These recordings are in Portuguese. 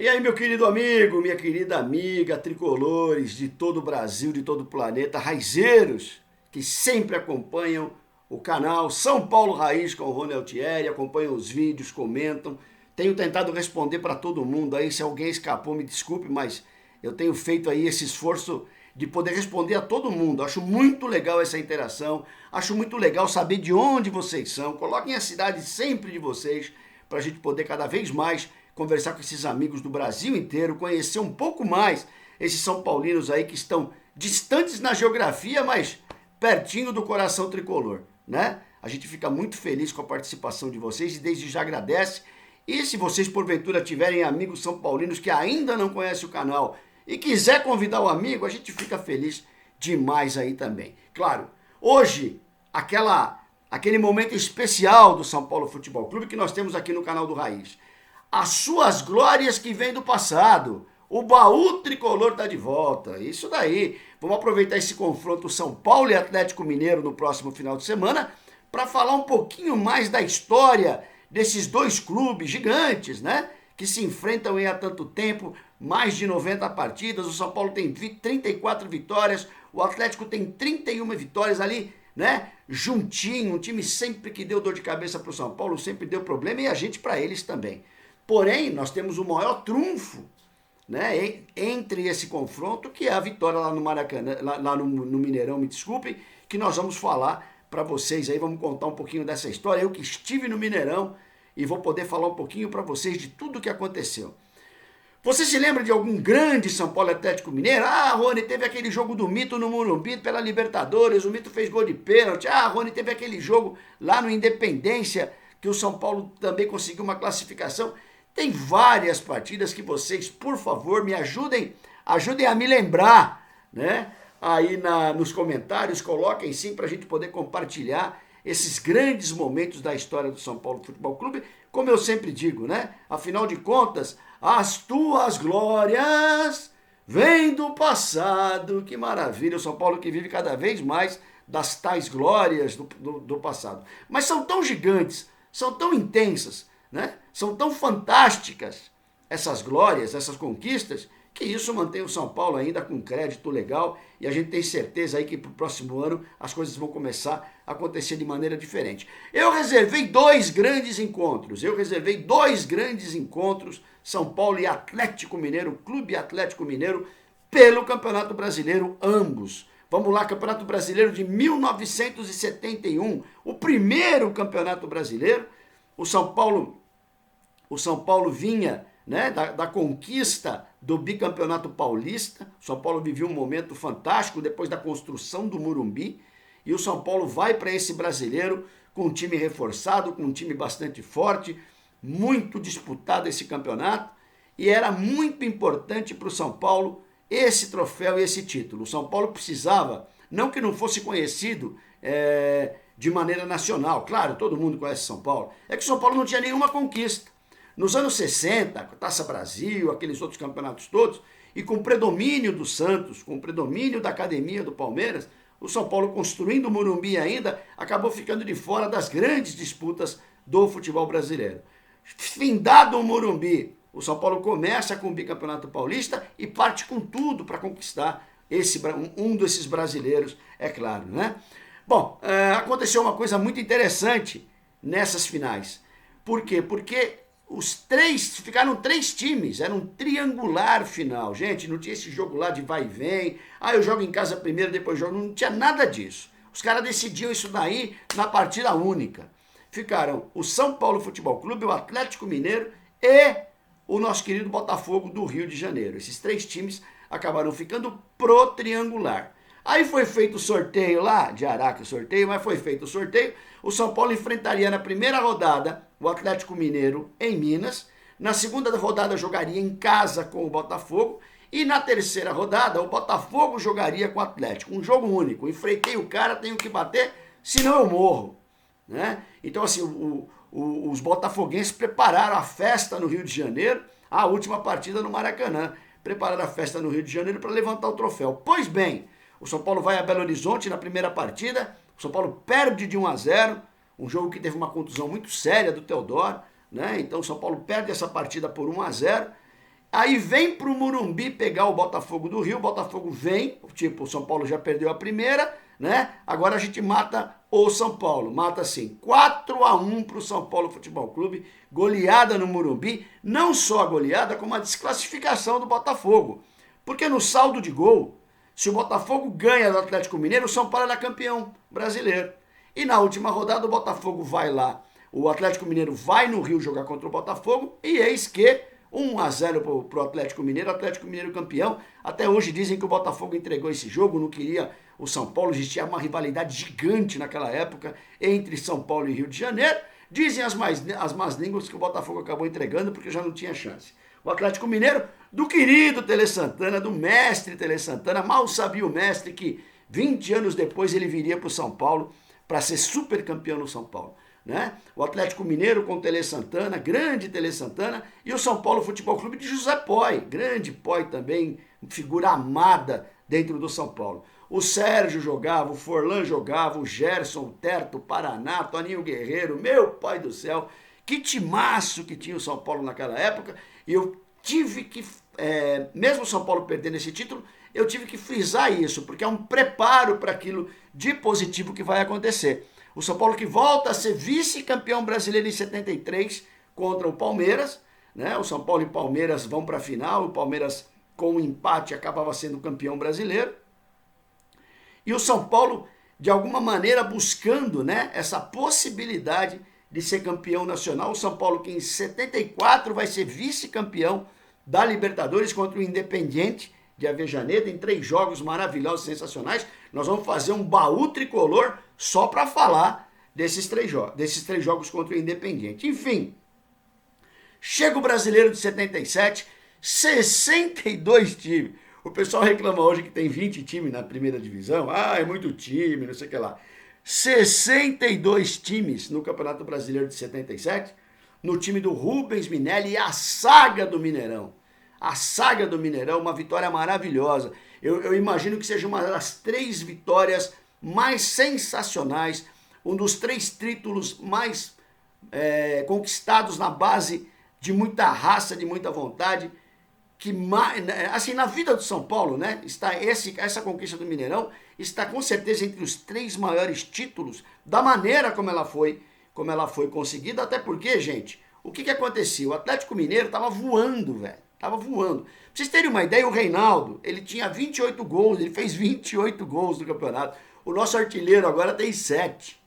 E aí, meu querido amigo, minha querida amiga, tricolores de todo o Brasil, de todo o planeta, raizeiros que sempre acompanham o canal São Paulo Raiz com o Rony Altieri, acompanham os vídeos, comentam. Tenho tentado responder para todo mundo aí, se alguém escapou, me desculpe, mas eu tenho feito aí esse esforço de poder responder a todo mundo. Acho muito legal essa interação, acho muito legal saber de onde vocês são. Coloquem a cidade sempre de vocês para a gente poder cada vez mais conversar com esses amigos do Brasil inteiro, conhecer um pouco mais esses São Paulinos aí que estão distantes na geografia, mas pertinho do coração tricolor, né? A gente fica muito feliz com a participação de vocês e desde já agradece. E se vocês porventura tiverem amigos são paulinos que ainda não conhecem o canal e quiser convidar o amigo, a gente fica feliz demais aí também. Claro, hoje aquele momento especial do São Paulo Futebol Clube que nós temos aqui no canal do Raiz. As suas glórias que vêm do passado. O baú tricolor está de volta. Isso daí. Vamos aproveitar esse confronto São Paulo e Atlético Mineiro no próximo final de semana para falar um pouquinho mais da história desses dois clubes gigantes, né? Que se enfrentam aí há tanto tempo, mais de 90 partidas. O São Paulo tem 34 vitórias, o Atlético tem 31 vitórias ali, né? Juntinho, um time sempre que deu dor de cabeça para o São Paulo, sempre deu problema e a gente para eles também. Porém, nós temos o maior trunfo, né, entre esse confronto, que é a vitória lá no Maracanã, lá no Mineirão, me desculpem, que nós vamos falar para vocês aí, vamos contar um pouquinho dessa história. Eu que estive no Mineirão e vou poder falar um pouquinho para vocês de tudo o que aconteceu. Você se lembra de algum grande São Paulo Atlético Mineiro? Ah, Rony, teve aquele jogo do Mito no Morumbi pela Libertadores, o Mito fez gol de pênalti. Ah, Rony, teve aquele jogo lá no Independência, que o São Paulo também conseguiu uma classificação. Tem várias partidas que vocês, por favor, me ajudem a me lembrar, né? Aí nos comentários, coloquem sim para a gente poder compartilhar esses grandes momentos da história do São Paulo Futebol Clube, como eu sempre digo, né? Afinal de contas, as tuas glórias vêm do passado. Que maravilha, o São Paulo que vive cada vez mais das tais glórias do passado. Mas são tão gigantes, são tão intensas, né? São tão fantásticas essas glórias, essas conquistas, que isso mantém o São Paulo ainda com crédito legal e a gente tem certeza aí que para o próximo ano as coisas vão começar a acontecer de maneira diferente. Eu reservei dois grandes encontros, São Paulo e Atlético Mineiro, Clube Atlético Mineiro, pelo Campeonato Brasileiro, ambos. Vamos lá, Campeonato Brasileiro de 1971, o primeiro Campeonato Brasileiro. O São Paulo vinha, né, da conquista do bicampeonato paulista. O São Paulo vivia um momento fantástico depois da construção do Morumbi. E o São Paulo vai para esse brasileiro com um time reforçado, com um time bastante forte, muito disputado esse campeonato. E era muito importante para o São Paulo esse troféu e esse título. O São Paulo precisava, não que não fosse conhecido de maneira nacional. Claro, todo mundo conhece São Paulo. É que o São Paulo não tinha nenhuma conquista. Nos anos 60, Taça Brasil, aqueles outros campeonatos todos, e com o predomínio do Santos, com o predomínio da academia do Palmeiras, o São Paulo construindo o Morumbi ainda, acabou ficando de fora das grandes disputas do futebol brasileiro. Findado o Morumbi, o São Paulo começa com o bicampeonato paulista e parte com tudo para conquistar um desses brasileiros, é claro, né? Bom, aconteceu uma coisa muito interessante nessas finais. Por quê? Porque ficaram três times, era um triangular final. Gente, não tinha esse jogo lá de vai e vem, eu jogo em casa primeiro, depois jogo, não tinha nada disso. Os caras decidiam isso daí na partida única. Ficaram o São Paulo Futebol Clube, o Atlético Mineiro e o nosso querido Botafogo do Rio de Janeiro. Esses três times acabaram ficando pro triangular. Aí foi feito o sorteio lá, de Araque o sorteio, mas foi feito o sorteio. O São Paulo enfrentaria na primeira rodada o Atlético Mineiro em Minas. Na segunda rodada jogaria em casa com o Botafogo. E na terceira rodada o Botafogo jogaria com o Atlético. Um jogo único. Enfrentei o cara, tenho que bater, senão eu morro, né? Então assim, os botafoguenses prepararam a festa no Rio de Janeiro, a última partida no Maracanã. Prepararam a festa no Rio de Janeiro para levantar o troféu. Pois bem, o São Paulo vai a Belo Horizonte na primeira partida, o São Paulo perde de 1-0, um jogo que teve uma contusão muito séria do Teodoro, né? Então o São Paulo perde essa partida por 1-0 Aí vem pro Morumbi pegar o Botafogo do Rio, o Botafogo vem, tipo, o São Paulo já perdeu a primeira, né? Agora a gente mata o São Paulo, mata assim, 4-1 pro São Paulo Futebol Clube, goleada no Morumbi, não só a goleada, como a desclassificação do Botafogo. Porque no saldo de gol, se o Botafogo ganha do Atlético Mineiro, o São Paulo era campeão brasileiro. E na última rodada o Botafogo vai lá, o Atlético Mineiro vai no Rio jogar contra o Botafogo, e eis que 1-0 pro Atlético Mineiro campeão. Até hoje dizem que o Botafogo entregou esse jogo, não queria o São Paulo, existia uma rivalidade gigante naquela época entre São Paulo e Rio de Janeiro. Dizem as más línguas que o Botafogo acabou entregando porque já não tinha chance. O Atlético Mineiro, do querido Tele Santana, do mestre Tele Santana, mal sabia o mestre que 20 anos depois ele viria para o São Paulo para ser super campeão no São Paulo. Né? O Atlético Mineiro com o Tele Santana, grande Tele Santana, e o São Paulo Futebol Clube de José Poy, grande Poy também, figura amada dentro do São Paulo. O Sérgio jogava, o Forlan jogava, o Gerson, o Terto, o Paraná, Toninho Guerreiro, meu pai do céu, que timaço que tinha o São Paulo naquela época, e eu tive que, mesmo o São Paulo perdendo esse título, eu tive que frisar isso, porque é um preparo para aquilo de positivo que vai acontecer. O São Paulo que volta a ser vice-campeão brasileiro em 73 contra o Palmeiras, né? O São Paulo e o Palmeiras vão para a final, o Palmeiras com um empate acabava sendo campeão brasileiro. E o São Paulo, de alguma maneira, buscando, né, essa possibilidade de ser campeão nacional. O São Paulo que em 74 vai ser vice-campeão da Libertadores contra o Independiente de Avejaneda, em 3 jogos maravilhosos, sensacionais. Nós vamos fazer um baú tricolor só para falar desses três jogos contra o Independiente. Enfim, chega o Brasileiro de 77, 62 times. O pessoal reclama hoje que tem 20 times na primeira divisão. Ah, é muito time, não sei o que lá. 62 times no Campeonato Brasileiro de 77, no time do Rubens Minelli e a saga do Mineirão. A saga do Mineirão, uma vitória maravilhosa. Eu imagino que seja uma das 3 vitórias mais sensacionais, um dos 3 títulos mais conquistados na base de muita raça, de muita vontade, que assim, na vida do São Paulo, né, está essa conquista do Mineirão está com certeza entre os 3 maiores títulos da maneira como ela foi conseguida, até porque, gente, o que acontecia? O Atlético Mineiro estava voando, velho. Tava voando. Pra vocês terem uma ideia, o Reinaldo, ele tinha 28 gols, ele fez 28 gols no campeonato. O nosso artilheiro agora tem 7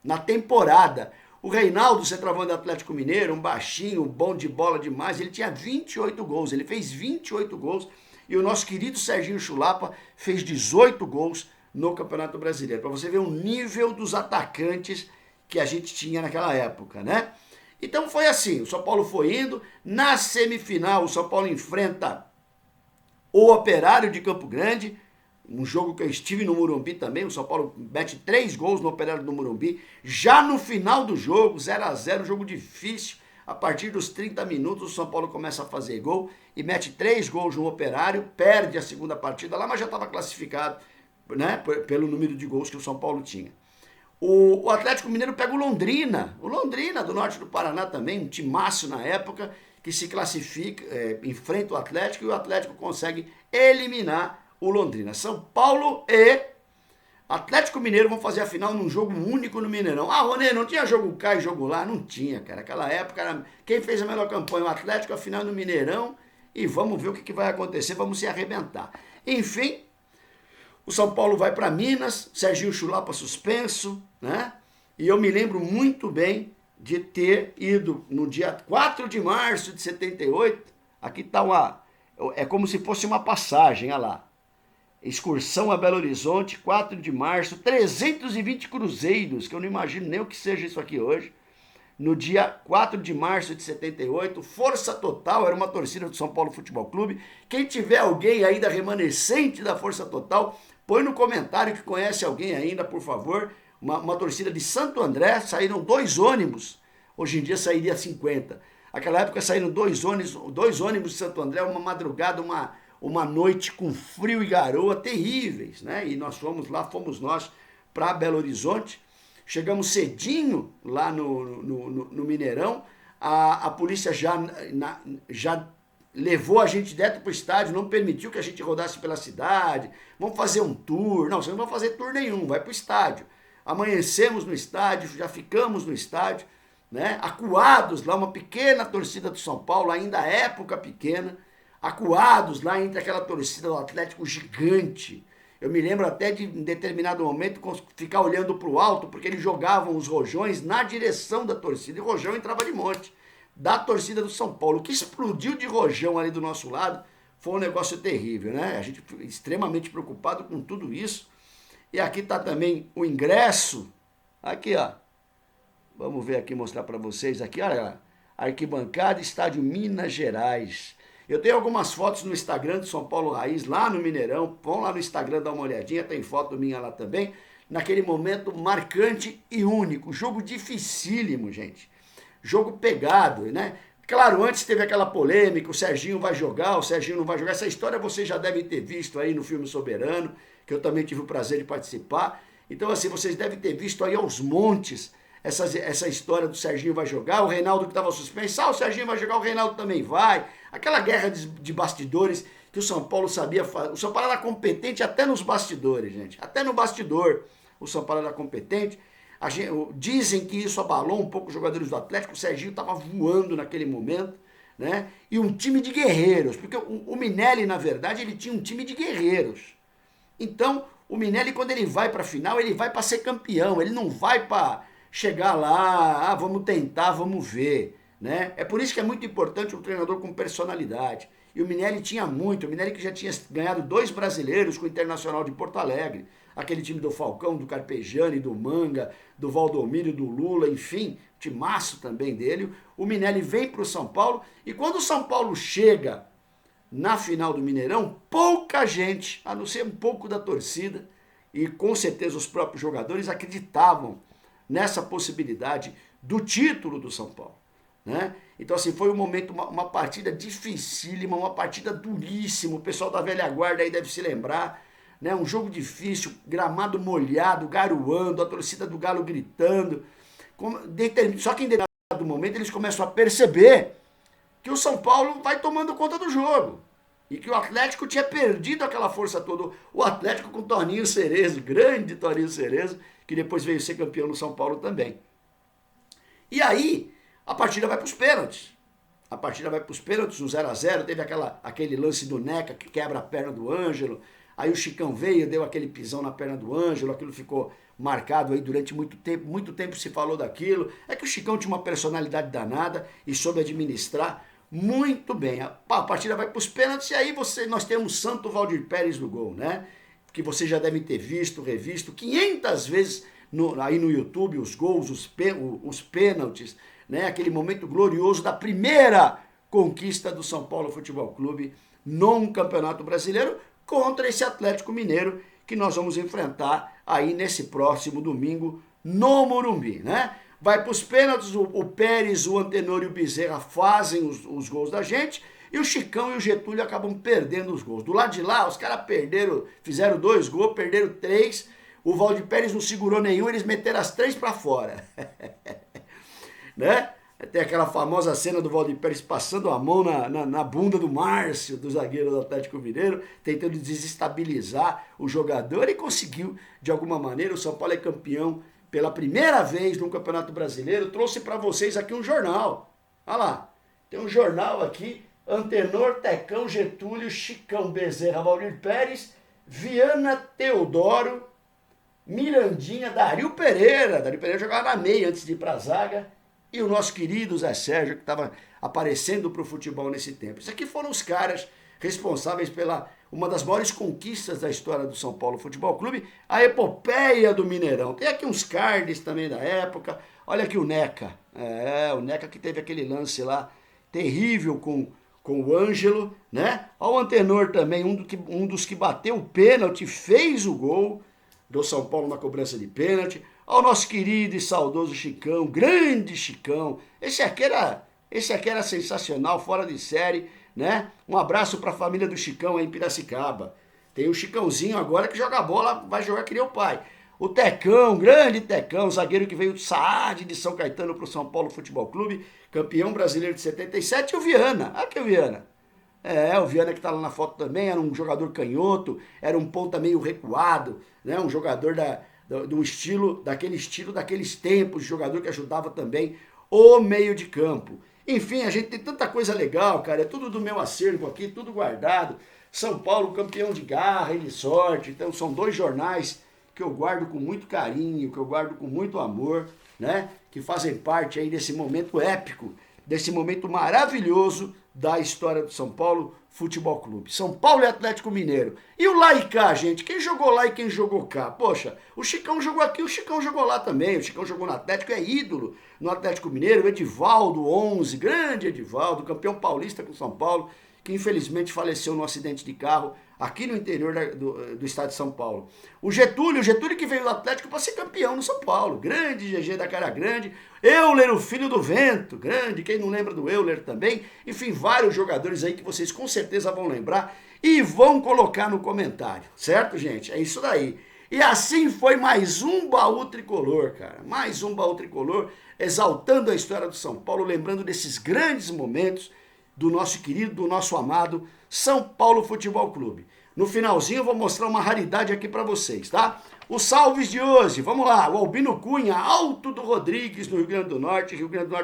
na temporada. O Reinaldo, centroavante do Atlético Mineiro, um baixinho, bom de bola demais, ele tinha 28 gols, ele fez 28 gols. E o nosso querido Serginho Chulapa fez 18 gols no Campeonato Brasileiro. Para você ver o nível dos atacantes que a gente tinha naquela época, né? Então foi assim, o São Paulo foi indo, na semifinal o São Paulo enfrenta o Operário de Campo Grande, um jogo que eu estive no Morumbi também, o São Paulo mete 3 gols no Operário do Morumbi, já no final do jogo, 0-0, jogo difícil, a partir dos 30 minutos o São Paulo começa a fazer gol e mete 3 gols no Operário, perde a segunda partida lá, mas já estava classificado, né, pelo número de gols que o São Paulo tinha. O Atlético Mineiro pega o Londrina do norte do Paraná também, um timaço na época, que se classifica, enfrenta o Atlético e o Atlético consegue eliminar o Londrina. São Paulo e Atlético Mineiro vão fazer a final num jogo único no Mineirão. Ah, Ronê, não tinha jogo cá e jogo lá? Não tinha, cara. Aquela época, quem fez a melhor campanha? O Atlético, a final no Mineirão, e vamos ver o que vai acontecer, vamos se arrebentar. Enfim, o São Paulo vai para Minas, Serginho Chulapa suspenso, né? E eu me lembro muito bem de ter ido no dia 4 de março de 78, aqui está é como se fosse uma passagem, olha lá. Excursão a Belo Horizonte, 4 de março, 320 cruzeiros, que eu não imagino nem o que seja isso aqui hoje. No dia 4 de março de 78, Força Total, era uma torcida do São Paulo Futebol Clube. Quem tiver alguém ainda remanescente da Força Total, põe no comentário que conhece alguém ainda, por favor. Uma torcida de Santo André, saíram 2 ônibus, hoje em dia sairia 50. Naquela época saíram 2 ônibus de Santo André, uma madrugada, uma noite com frio e garoa terríveis, né? E nós fomos nós para Belo Horizonte, chegamos cedinho lá no Mineirão, a polícia já levou a gente direto para o estádio, não permitiu que a gente rodasse pela cidade, vamos fazer um tour. Não, vocês não vão fazer tour nenhum, vai para o estádio. Amanhecemos no estádio, já ficamos no estádio, né? Acuados lá, uma pequena torcida do São Paulo, ainda à época pequena, acuados lá entre aquela torcida do Atlético gigante. Eu me lembro até de, em determinado momento, ficar olhando para o alto, porque eles jogavam os rojões na direção da torcida, e o rojão entrava de monte, da torcida do São Paulo. O que explodiu de rojão ali do nosso lado foi um negócio terrível, né? A gente ficou extremamente preocupado com tudo isso. E aqui está também o ingresso. Aqui, ó. Vamos ver aqui, mostrar para vocês. Aqui, olha, arquibancada, estádio Minas Gerais. Eu tenho algumas fotos no Instagram do São Paulo Raiz, lá no Mineirão. Vão lá no Instagram dar uma olhadinha, tem foto minha lá também. Naquele momento marcante e único. Jogo dificílimo, gente. Jogo pegado, né? Claro, antes teve aquela polêmica, o Serginho vai jogar, o Serginho não vai jogar. Essa história vocês já devem ter visto aí no filme Soberano, que eu também tive o prazer de participar. Então, assim, vocês devem ter visto aí aos montes essa história do Serginho vai jogar, o Reinaldo que estava suspenso, o Serginho vai jogar, o Reinaldo também vai. Aquela guerra de bastidores que o São Paulo sabia fazer. O São Paulo era competente até nos bastidores, gente. Até no bastidor o São Paulo era competente. Dizem que isso abalou um pouco os jogadores do Atlético, o Serginho estava voando naquele momento, né? E um time de guerreiros, porque o Minelli, na verdade, ele tinha um time de guerreiros. Então, o Minelli, quando ele vai para a final, ele vai para ser campeão, ele não vai para chegar lá, vamos tentar, vamos ver, né? É por isso que é muito importante um treinador com personalidade. E o Minelli tinha muito, o Minelli que já tinha ganhado 2 brasileiros com o Internacional de Porto Alegre, aquele time do Falcão, do Carpegiani, do Manga, do Valdomiro, do Lula, enfim, timaço também dele. O Minelli vem para o São Paulo e quando o São Paulo chega na final do Mineirão, pouca gente, a não ser um pouco da torcida, e com certeza os próprios jogadores acreditavam nessa possibilidade do título do São Paulo, né? Então, assim, foi um momento, uma partida dificílima, uma partida duríssima, o pessoal da velha guarda aí deve se lembrar, né? Um jogo difícil, gramado molhado, garoando, a torcida do Galo gritando, só que em determinado momento eles começam a perceber que o São Paulo vai tomando conta do jogo. E que o Atlético tinha perdido aquela força toda. O Atlético com Toninho Cerezo, grande Toninho Cerezo, que depois veio ser campeão no São Paulo também. E aí, a partida vai para os pênaltis. A partida vai para os pênaltis, no 0x0. Teve aquele lance do Neca que quebra a perna do Ângelo. Aí o Chicão veio, deu aquele pisão na perna do Ângelo. Aquilo ficou marcado aí durante muito tempo se falou daquilo. É que o Chicão tinha uma personalidade danada e soube administrar muito bem. A partida vai para os pênaltis e aí nós temos Santo Valdir Pérez no gol, né? Que vocês já devem ter visto, revisto 500 vezes aí no YouTube, os gols, os pênaltis, né? Aquele momento glorioso da primeira conquista do São Paulo Futebol Clube num Campeonato Brasileiro contra esse Atlético Mineiro que nós vamos enfrentar aí nesse próximo domingo no Morumbi, né? Vai para os pênaltis, o Pérez, o Antenor e o Bezerra fazem os gols da gente, e o Chicão e o Getúlio acabam perdendo os gols. Do lado de lá, os caras fizeram 2 gols, perderam 3, o Valdir Pérez não segurou nenhum, eles meteram as 3 para fora. Né? Tem aquela famosa cena do Valdir Pérez passando a mão na bunda do Márcio, do zagueiro do Atlético Mineiro, tentando desestabilizar o jogador, e conseguiu, de alguma maneira. O São Paulo é campeão pela primeira vez no Campeonato Brasileiro. Trouxe para vocês aqui um jornal. Olha lá, tem um jornal aqui: Antenor, Tecão, Getúlio, Chicão, Bezerra, Valdir Pérez, Viana, Teodoro, Mirandinha, Dario Pereira. Dario Pereira jogava na meia antes de ir para a zaga. E o nosso querido Zé Sérgio, que estava aparecendo para o futebol nesse tempo. Isso aqui foram os caras responsáveis pela uma das maiores conquistas da história do São Paulo Futebol Clube, a epopeia do Mineirão. Tem aqui uns cards também da época. Olha aqui o Neca. O Neca que teve aquele lance lá terrível com o Ângelo, né? Olha o Antenor também, um dos que bateu o pênalti, fez o gol do São Paulo na cobrança de pênalti. Olha o nosso querido e saudoso Chicão, grande Chicão. Esse aqui era sensacional, fora de série, né? Um abraço para a família do Chicão aí em Piracicaba. Tem o Chicãozinho agora que joga bola, vai jogar que nem o pai. O Tecão, grande Tecão, zagueiro que veio do Saad de São Caetano para o São Paulo Futebol Clube, campeão brasileiro de 77, e o Viana. Aqui o Viana. O Viana que está lá na foto também, era um jogador canhoto, era um ponta meio recuado, né? Um jogador daquele estilo daqueles tempos, jogador que ajudava também o meio de campo. Enfim, a gente tem tanta coisa legal, cara, é tudo do meu acervo aqui, tudo guardado. São Paulo campeão de garra e de sorte, então são 2 jornais que eu guardo com muito carinho, que eu guardo com muito amor, né? Que fazem parte aí desse momento épico, desse momento maravilhoso da história do São Paulo Futebol Clube. São Paulo e Atlético Mineiro. E o lá e cá, gente? Quem jogou lá e quem jogou cá? Poxa, o Chicão jogou aqui, o Chicão jogou lá também. O Chicão jogou no Atlético, é ídolo no Atlético Mineiro. O Edivaldo, 11, grande Edivaldo, campeão paulista com São Paulo, que infelizmente faleceu num acidente de carro aqui no interior do estado de São Paulo. O Getúlio que veio do Atlético para ser campeão no São Paulo. Grande GG da cara grande. Euler, o filho do vento, grande. Quem não lembra do Euler também? Enfim, vários jogadores aí que vocês com certeza vão lembrar e vão colocar no comentário. Certo, gente? É isso daí. E assim foi mais um baú tricolor, cara. Mais um baú tricolor, exaltando a história do São Paulo, lembrando desses grandes momentos do nosso querido, do nosso amado São Paulo Futebol Clube. No finalzinho eu vou mostrar uma raridade aqui para vocês, tá? Os salves de hoje, vamos lá. O Albino Cunha, Alto do Rodrigues, no Rio Grande do Norte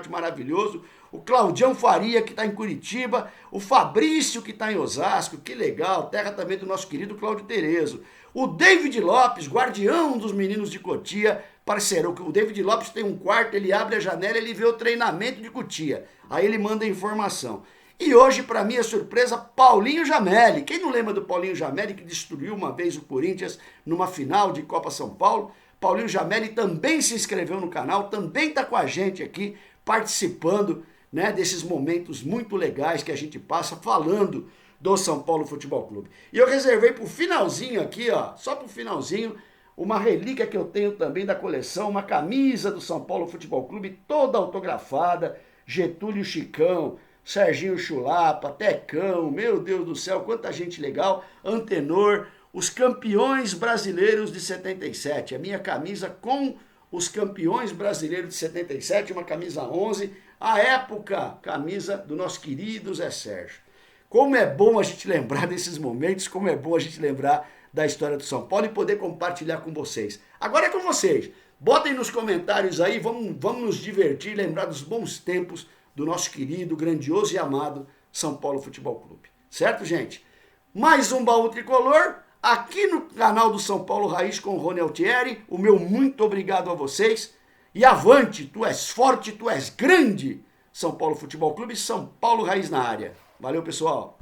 maravilhoso. O Claudião Faria, que está em Curitiba. O Fabrício, que está em Osasco, que legal. Terra também do nosso querido Cláudio Terezo. O David Lopes, guardião dos meninos de Cotia, parceiro. O David Lopes tem um quarto, ele abre a janela, ele vê o treinamento de Cotia. Aí ele manda a informação. E hoje, para minha surpresa, Paulinho Jamelli. Quem não lembra do Paulinho Jamelli, que destruiu uma vez o Corinthians numa final de Copa São Paulo? Paulinho Jamelli também se inscreveu no canal, também está com a gente aqui, participando, né, desses momentos muito legais que a gente passa falando do São Paulo Futebol Clube. E eu reservei para o finalzinho aqui, ó, só para o finalzinho, uma relíquia que eu tenho também da coleção, uma camisa do São Paulo Futebol Clube, toda autografada, Getúlio Chicão, Serginho Chulapa, Tecão, meu Deus do céu, quanta gente legal, Antenor, os campeões brasileiros de 77, a minha camisa com os campeões brasileiros de 77, uma camisa 11, a época, camisa do nosso querido Zé Sérgio. Como é bom a gente lembrar desses momentos, como é bom a gente lembrar da história do São Paulo e poder compartilhar com vocês. Agora é com vocês, botem nos comentários aí, vamos nos divertir, lembrar dos bons tempos do nosso querido, grandioso e amado São Paulo Futebol Clube. Certo, gente? Mais um baú tricolor aqui no canal do São Paulo Raiz com o Rony Altieri. O meu muito obrigado a vocês. E avante, tu és forte, tu és grande. São Paulo Futebol Clube, São Paulo Raiz na área. Valeu, pessoal.